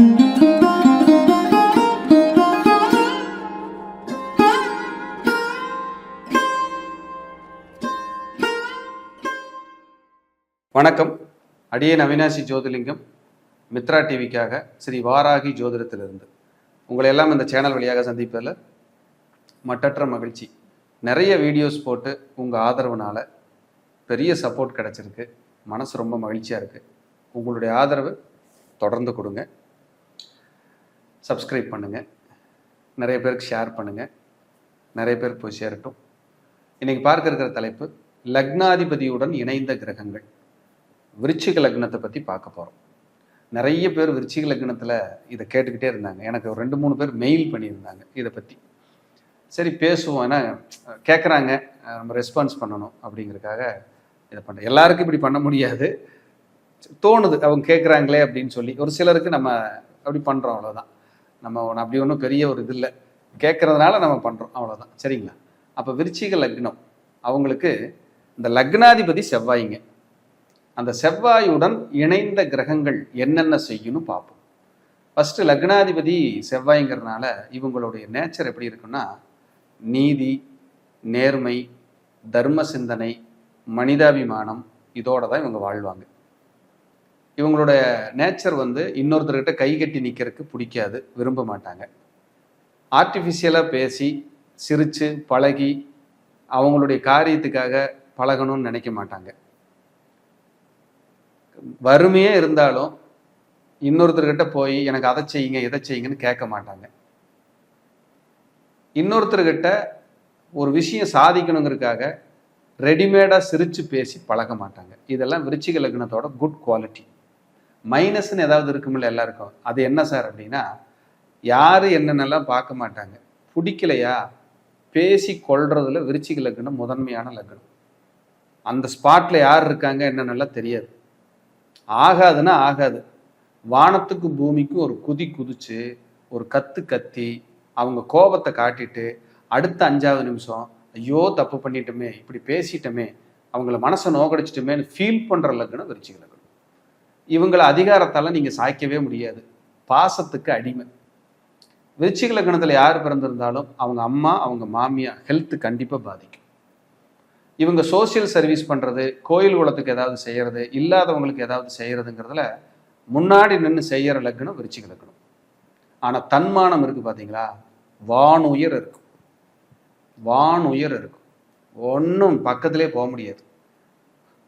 வணக்கம். அடியேன் அவினாசி ஜோதிலிங்கம், மித்ரா டிவிக்காக ஸ்ரீ வாராகி ஜோதிடத்திலிருந்து உங்களை எல்லாம் இந்த சேனல் வழியாக சந்திப்பதில் மட்டற்ற மகிழ்ச்சி. நிறைய வீடியோஸ் போட்டு உங்கள் ஆதரவுனால பெரிய சப்போர்ட் கிடச்சிருக்கு. மனசு ரொம்ப மகிழ்ச்சியாக இருக்குது. உங்களுடைய ஆதரவு தொடர்ந்து கொடுங்க. சப்ஸ்கிரைப் பண்ணுங்கள், நிறைய பேருக்கு ஷேர் பண்ணுங்கள், நிறைய பேருக்கு போய் சேரட்டும். இன்றைக்கி பார்க்க இருக்கிற தலைப்பு லக்னாதிபதியுடன் இணைந்த கிரகங்கள். விருச்சிக லக்னத்தை பற்றி பார்க்க போகிறோம். நிறைய பேர் விருச்சிக லக்னத்தில் இதை கேட்டுக்கிட்டே இருந்தாங்க. எனக்கு ஒரு 2-3 பேர் மெயில் பண்ணியிருந்தாங்க இதை பற்றி. சரி பேசுவோம், ஏன்னா கேட்குறாங்க, நம்ம ரெஸ்பான்ஸ் பண்ணணும் அப்படிங்கிறதுக்காக இதை பண்ணுறேன். எல்லாருக்கும் இப்படி பண்ண முடியாது, தோணுது அவங்க கேட்குறாங்களே அப்படின்னு சொல்லி. ஒரு சிலருக்கு நம்ம அப்படி பண்ணுறோம், அவ்வளோதான். நம்ம அப்படி ஒன்றும் பெரிய ஒரு இது இல்லை, கேட்குறதுனால நம்ம பண்ணுறோம், அவ்வளோதான். சரிங்களா? அப்போ விருச்சிக லக்னம் அவங்களுக்கு இந்த லக்னாதிபதி செவ்வாய்ங்க. அந்த செவ்வாயுடன் இணைந்த கிரகங்கள் என்னென்ன செய்யணும் பார்ப்போம். ஃபஸ்ட்டு லக்னாதிபதி செவ்வாய்ங்கிறதுனால இவங்களுடைய நேச்சர் எப்படி இருக்குன்னா, நீதி, நேர்மை, தர்ம சிந்தனை, மனிதாபிமானம், இதோட தான் இவங்க வாழ்வாங்க. இவங்களுடைய நேச்சர் இன்னொருத்தர்கிட்ட கை கட்டி நிற்கிறதுக்கு பிடிக்காது, விரும்ப மாட்டாங்க. ஆர்டிஃபிஷியலாக பேசி சிரித்து பழகி அவங்களுடைய காரியத்துக்காக பழகணும்னு நினைக்க மாட்டாங்க. வறுமையே இருந்தாலும் இன்னொருத்தர்கிட்ட போய் எனக்கு அதை செய்யுங்க இதை செய்யுங்கன்னு கேட்க மாட்டாங்க. இன்னொருத்தர்கிட்ட ஒரு விஷயம் சாதிக்கணுங்கிறதுக்காக ரெடிமேடாக சிரித்து பேசி பழக மாட்டாங்க. இதெல்லாம் விருச்சிக லக்னத்தோட குட் குவாலிட்டி. மைனஸ்ன்னு ஏதாவது இருக்குமில்ல எல்லாருக்கும், அது என்ன சார் அப்படின்னா, யார் என்னென்னலாம் பார்க்க மாட்டாங்க. பிடிக்கலையா பேசி கொள்றதுல விருச்சிக லக்னம் முதன்மையான லக்னம். அந்த ஸ்பாட்டில் யார் இருக்காங்க என்னென்னலாம் தெரியாது. ஆகாதுன்னா ஆகாது. வானத்துக்கு பூமிக்கும் ஒரு குதிச்சு ஒரு கத்தி அவங்க கோபத்தை காட்டிட்டு அடுத்த 5வது நிமிஷம் ஐயோ தப்பு பண்ணிட்டோமே, இப்படி பேசிட்டோமே, அவங்கள மனசை நோக்கடிச்சிட்டோமேன்னு ஃபீல் பண்ணுற லக்னம் விருச்சிக லக்னம். இவங்களை அதிகாரத்தால் நீங்கள் சாய்க்கவே முடியாது. பாசத்துக்கு அடிமை. விருச்சிக லக்னத்தில் யார் பிறந்திருந்தாலும் அவங்க அம்மா அவங்க மாமியா ஹெல்த்து கண்டிப்பாக பாதிக்கும். இவங்க சோசியல் சர்வீஸ் பண்ணுறது, கோயில் குளத்துக்கு ஏதாவது செய்கிறது, இல்லாதவங்களுக்கு ஏதாவது செய்கிறதுங்கிறதுல முன்னாடி நின்று செய்கிற லக்னம் விருச்சிக லக்னம். ஆனால் தன்மானம் இருக்குது பார்த்தீங்களா, வானுயர் இருக்கும். வானுயர் இருக்கும், ஒன்றும் பக்கத்திலே போக முடியாது.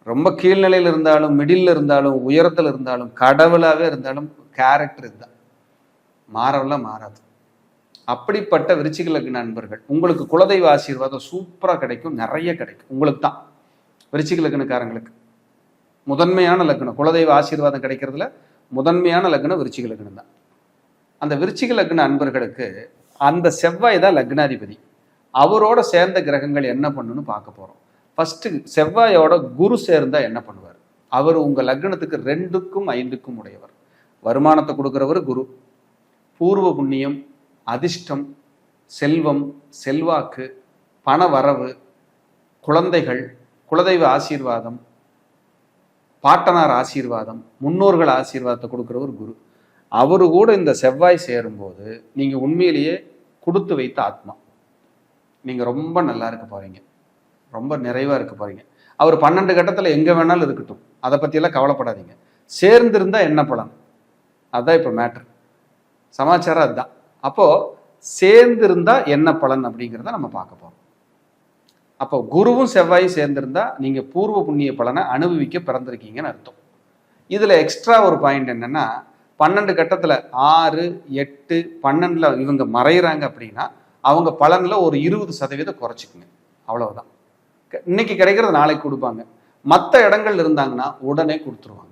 ரொம்ப கீழ்நிலையில் இருந்தாலும், மிடில் இருந்தாலும், உயரத்தில் இருந்தாலும், கடவுளாகவே இருந்தாலும் கேரக்டர் இதுதான், மாறவெல்லாம் மாறாது. அப்படிப்பட்ட விருச்சிக லக்ன நண்பர்கள் உங்களுக்கு குலதெய்வ ஆசீர்வாதம் சூப்பராக கிடைக்கும், நிறைய கிடைக்கும். உங்களுக்கு தான், விருச்சிக லக்னக்காரங்களுக்கு முதன்மையான லக்னம். குலதெய்வ ஆசீர்வாதம் கிடைக்கிறதுல முதன்மையான லக்னம் விருச்சிக லக்னம் தான். அந்த விருச்சிக லக்ன நண்பர்களுக்கு அந்த செவ்வாய் தான் லக்னாதிபதி. அவரோட சேர்ந்த கிரகங்கள் என்ன பண்ணுன்னு பார்க்க போகிறோம். ஃபஸ்ட்டு செவ்வாயோட குரு சேர்ந்தால் என்ன பண்ணுவார்? அவர் உங்கள் லக்னத்துக்கு 2க்கும் 5க்கும் உடையவர். வருமானத்தை கொடுக்குறவர் குரு. பூர்வ புண்ணியம், அதிர்ஷ்டம், செல்வம், செல்வாக்கு, பண வரவு, குழந்தைகள், குலதெய்வ ஆசீர்வாதம், பாட்டனார் ஆசீர்வாதம், முன்னோர்கள் ஆசீர்வாதத்தை கொடுக்குறவர் குரு. அவரு கூட இந்த செவ்வாய் சேரும்போது நீங்கள் உண்மையிலேயே கொடுத்து வைத்த ஆத்மா. நீங்கள் ரொம்ப நல்லா இருக்க போகிறீங்க, ரொம்ப நிறைவாக இருக்க போகிறீங்க. அவர் 12 கட்டத்தில் எங்கே வேணாலும் இருக்கட்டும், அதை பற்றியெல்லாம் கவலைப்படாதீங்க. சேர்ந்திருந்தால் என்ன பலன், அதுதான் இப்போ மேட்ரு. சமாச்சாரம் அதுதான். அப்போது சேர்ந்திருந்தா என்ன பலன் அப்படிங்கிறத நம்ம பார்க்க போகிறோம். அப்போ குருவும் செவ்வாயும் சேர்ந்திருந்தா நீங்கள் பூர்வ புண்ணிய பலனை அனுபவிக்க பிறந்திருக்கீங்கன்னு அர்த்தம். இதில் எக்ஸ்ட்ரா ஒரு பாயிண்ட் என்னென்னா, 12 கட்டத்தில் 6, 8, 12 இவங்க மறைகிறாங்க அப்படின்னா அவங்க பலனில் ஒரு 20% குறைச்சிக்குங்க, அவ்வளவுதான். இன்னைக்கு கிடைக்கிறது நாளைக்கு கொடுப்பாங்க. மற்ற இடங்கள் இருந்தாங்கன்னா உடனே கொடுத்துருவாங்க.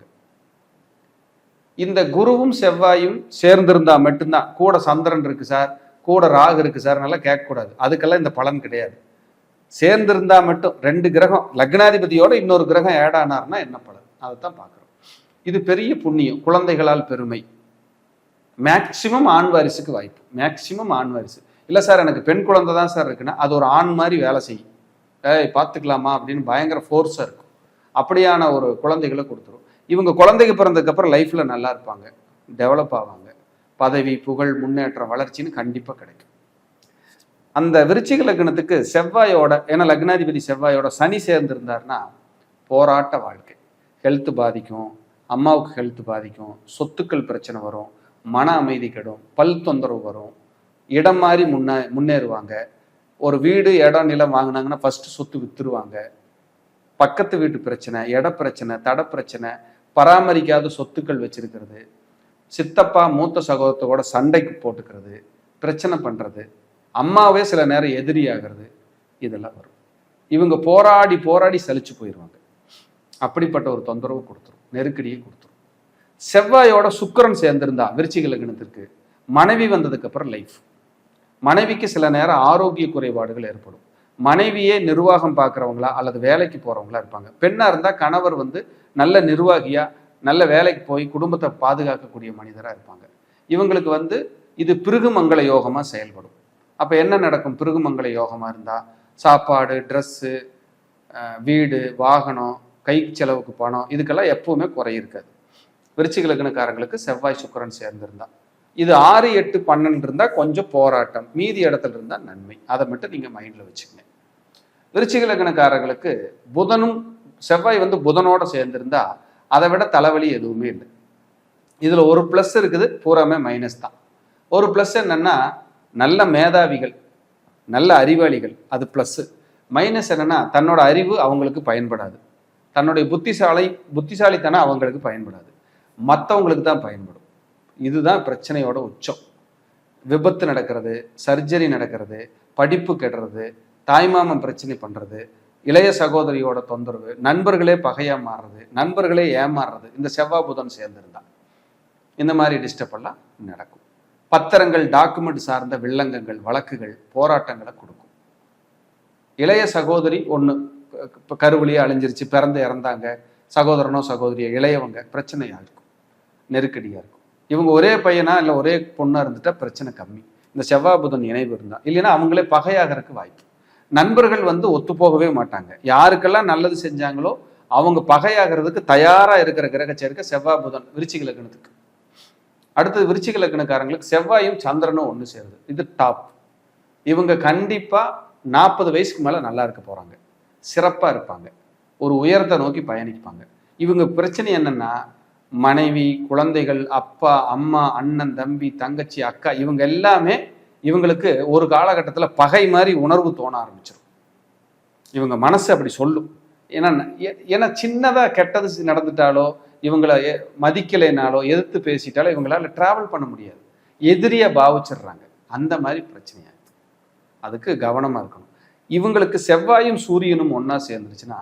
இந்த குருவும் செவ்வாயும் சேர்ந்திருந்தா மட்டும்தான், கூட சந்திரன் இருக்கு சார், கூட ராகு இருக்கு சார், நல்லா கேட்கக்கூடாது. அதுக்கெல்லாம் இந்த பலன் கிடையாது. சேர்ந்திருந்தா மட்டும் 2 கிரகம், லக்னாதிபதியோட இன்னொரு கிரகம் ஆட் ஆனார்னா என்ன பலன், அதைத்தான் பார்க்குறோம். இது பெரிய புண்ணியம். குழந்தைகளால் பெருமை. மேக்சிமம் ஆண் வாரிசுக்கு வாய்ப்பு, மேக்சிமம் ஆண் வாரிசு. இல்லை சார் எனக்கு பெண் குழந்தை தான் சார் இருக்குன்னா அது ஒரு ஆண் மாதிரி வேலை செய்யும். பார்த்துக்கலாமா அப்படின்னு பயங்கர ஃபோர்ஸாக இருக்கும். அப்படியான ஒரு குழந்தைகளை கொடுத்துரும். இவங்க குழந்தைக்கு பிறந்ததுக்கப்புறம் லைஃப்பில் நல்லா இருப்பாங்க, டெவலப் ஆவாங்க. பதவி, புகழ், முன்னேற்றம், வளர்ச்சின்னு கண்டிப்பாக கிடைக்கும். அந்த விருச்சிக லக்னத்துக்கு செவ்வாயோட, ஏன்னா லக்னாதிபதி செவ்வாயோட சனி சேர்ந்திருந்தாருன்னா போராட்ட வாழ்க்கை, ஹெல்த் பாதிக்கும், அம்மாவுக்கு ஹெல்த் பாதிக்கும், சொத்துக்கள் பிரச்சனை வரும், மன அமைதி கெடும், பல் தொந்தரவு வரும், இடம் மாறி முன்னேறுவாங்க. ஒரு வீடு, இடம், நிலம் வாங்கினாங்கன்னா ஃபர்ஸ்ட் சொத்து வித்துருவாங்க. பக்கத்து வீட்டு பிரச்சனை, இட பிரச்சனை, தட பிரச்சனை, பராமரிக்காத சொத்துக்கள் வச்சிருக்கிறது, சித்தப்பா மூத்த சகோதரத்தோட சண்டைக்கு போட்டுக்கிறது, பிரச்சனை பண்றது, அம்மாவே சில நேரம் எதிரி ஆகிறது, இதெல்லாம் வரும். இவங்க போராடி போராடி சலிச்சு போயிடுவாங்க. அப்படிப்பட்ட ஒரு தொந்தரவு கொடுத்துரும், நெருக்கடியை கொடுத்துரும். செவ்வாயோட சுக்கிரன் சேர்ந்திருந்தா விருச்சிக லக்னத்திற்கு மனைவி வந்ததுக்கு அப்புறம் லைஃப், மனைவிக்கு சில நேரம் ஆரோக்கிய குறைபாடுகள் ஏற்படும். மனைவியே நிர்வாகம் பார்க்குறவங்களா அல்லது வேலைக்கு போறவங்களா இருப்பாங்க. பெண்ணா இருந்தா கணவர் நல்ல நிர்வாகியா, நல்ல வேலைக்கு போய் குடும்பத்தை பாதுகாக்கக்கூடிய மனிதராக இருப்பாங்க. இவங்களுக்கு இது பிருகுமங்கள யோகமாக செயல்படும். அப்போ என்ன நடக்கும்? பிருகுமங்கள யோகமாக இருந்தால் சாப்பாடு, ட்ரெஸ்ஸு, வீடு, வாகனம், கை செலவுக்கு பணம், இதுக்கெல்லாம் எப்பவுமே குறை இருக்காது. விருச்சிக லக்னக்காரங்களுக்கு செவ்வாய் சுக்கிரன் சேர்ந்திருந்தா. இது 6, 8, 12 இருந்தால் கொஞ்சம் போராட்டம், மீதி இடத்துல இருந்தால் நன்மை. அதை மட்டும் நீங்கள் மைண்டில் வச்சுக்கங்க. விருச்சிக லக்னக்காரர்களுக்கு புதனும் செவ்வாய் புதனோட சேர்ந்திருந்தா அதை விட தலைவலி எதுவுமே இல்லை. இதில் ஒரு ப்ளஸ் இருக்குது, பூராமே மைனஸ் தான். ஒரு ப்ளஸ் என்னன்னா நல்ல மேதாவிகள், நல்ல அறிவாளிகள், அது ப்ளஸ்ஸு. மைனஸ் என்னன்னா தன்னோட அறிவு அவங்களுக்கு பயன்படாது, தன்னுடைய புத்திசாலித்தனம் அவங்களுக்கு பயன்படாது, மற்றவங்களுக்கு தான் பயன்படும். இதுதான் பிரச்சனையோட உச்சம். விபத்து நடக்கிறது, சர்ஜரி நடக்கிறது, படிப்பு கெடுறது, தாய்மாமன் பிரச்சனை பண்ணுறது, இளைய சகோதரியோட தொந்தரவு, நண்பர்களே பகையா மாறுறது, நண்பர்களே ஏமாறுறது, இந்த செவ்வாய் புதன் சேர்ந்திருந்தா இந்த மாதிரி டிஸ்டர்ப் எல்லாம் நடக்கும். பத்திரங்கள், டாக்குமெண்ட் சார்ந்த வில்லங்கங்கள், வழக்குகள், போராட்டங்களை கொடுக்கும். இளைய சகோதரி ஒன்று கருவழியே அழிஞ்சிருச்சு, பிறந்து இறந்தாங்க, சகோதரனோ சகோதரியோ இளையவங்க, பிரச்சனையாக இருக்கும், நெருக்கடியாக இருக்கும். இவங்க ஒரே பையனா இல்லை ஒரே பொண்ணாக இருந்துட்டா பிரச்சனை கம்மி. இந்த செவ்வாய் புதன் இணைவு இருந்தால், இல்லைன்னா அவங்களே பகையாகிறதுக்கு வாய்ப்பு. நண்பர்கள் ஒத்து போகவே மாட்டாங்க. யாருக்கெல்லாம் நல்லது செஞ்சாங்களோ அவங்க பகையாகிறதுக்கு தயாரா இருக்கிற கிரக சேர்க்கை செவ்வாய் புதன் விருச்சிக லக்னத்துக்கு. அடுத்தது விருச்சிக லக்னக்காரங்களுக்கு செவ்வாயும் சந்திரனும் ஒன்று சேருது, இது டாப். இவங்க கண்டிப்பா 40 வயசுக்கு மேல நல்லா இருக்க போறாங்க, சிறப்பா இருப்பாங்க, ஒரு உயரத்தை நோக்கி பயணிப்பாங்க. இவங்க பிரச்சனை என்னன்னா மனைவி, குழந்தைகள், அப்பா, அம்மா, அண்ணன், தம்பி, தங்கச்சி, அக்கா, இவங்க எல்லாமே இவங்களுக்கு ஒரு காலகட்டத்தில் பகை மாதிரி உணர்வு தோண ஆரம்பிச்சிடும். இவங்க மனசு அப்படி சொல்லும். ஏன்னா சின்னதாக கெட்டது நடந்துட்டாலோ, இவங்களை மதிக்கலைனாலோ, எதிர்த்து பேசிட்டாலோ இவங்களால டிராவல் பண்ண முடியாது, எதிரியா பாவிச்சிடுறாங்க. அந்த மாதிரி பிரச்சனையாகுது. அதுக்கு கவனமாக இருக்கணும். இவங்களுக்கு செவ்வாயும் சூரியனும் ஒன்றா சேர்ந்துருச்சுன்னா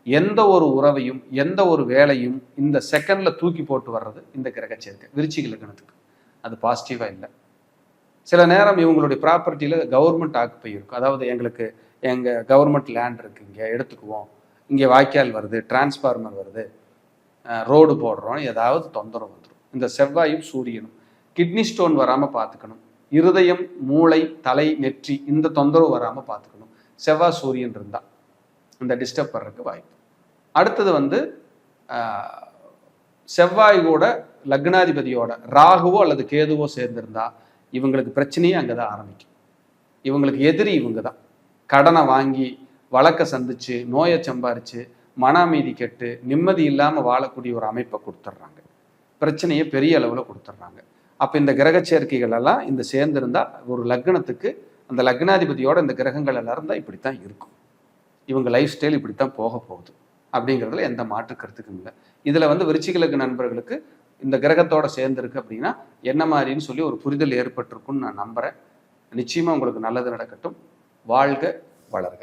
எந்த ஒரு உறவையும் எந்த ஒரு வேலையும் இந்த செகண்ட்ல தூக்கி போட்டு வர்றது இந்த கிரக சேர்க்கை விருச்சிக லக்னத்துக்கு. அது பாசிட்டிவாக இல்லை. சில நேரம் இவங்களுடைய ப்ராப்பர்ட்டியில் கவர்மெண்ட் ஆக்குப்பை இருக்கும். அதாவது எங்கள் கவர்மெண்ட் லேண்ட் இருக்குது, இங்கே எடுத்துக்குவோம், இங்கே வாய்க்கால் வருது, டிரான்ஸ்ஃபார்மர் வருது, ரோடு போடுறோம், ஏதாவது தொந்தரவு வந்துடும். இந்த செவ்வாயும் சூரியனும் கிட்னி ஸ்டோன் வராமல் பார்த்துக்கணும். இருதயம், மூளை, தலை, நெற்றி, இந்த தொந்தரவு வராமல் பார்த்துக்கணும். செவ்வாய் சூரியன் இருந்தால் இந்த டிஸ்டர்ப் வர்றதுக்கு வாய்ப்பு. அடுத்தது செவ்வாய் கூட லக்னாதிபதியோட ராகுவோ அல்லது கேதுவோ சேர்ந்திருந்தா இவங்களுக்கு பிரச்சனையே அங்கே தான் ஆரம்பிக்கும். இவங்களுக்கு எதிரி இவங்க தான். கடனை வாங்கி, வழக்கை சந்திச்சு, நோயை சம்பாரிச்சு, மன அமைதி கெட்டு, நிம்மதி இல்லாமல் வாழக்கூடிய ஒரு அமைப்பை கொடுத்துட்றாங்க. பிரச்சனையை பெரிய அளவில் கொடுத்துட்றாங்க. அப்போ இந்த கிரக சேர்க்கைகள் எல்லாம் இந்த சேர்ந்திருந்தா ஒரு லக்னத்துக்கு அந்த லக்னாதிபதியோட இந்த கிரகங்கள் எல்லாம் இருந்தால் இப்படித்தான் இருக்கும். இவங்க லைஃப் ஸ்டைல் இப்படித்தான் போக போகுது அப்படிங்கிறதுல எந்த மாற்று கருத்துக்கும் இல்லை. இதில் விருச்சிக லக்ன நண்பர்களுக்கு இந்த கிரகத்தோட சேர்ந்துருக்கு அப்படின்னா என்ன மாதிரின்னு சொல்லி ஒரு புரிதல் ஏற்பட்டிருக்குன்னு நான் நம்புகிறேன். நிச்சயமாக உங்களுக்கு நல்லது நடக்கட்டும். வாழ்க வளர்க.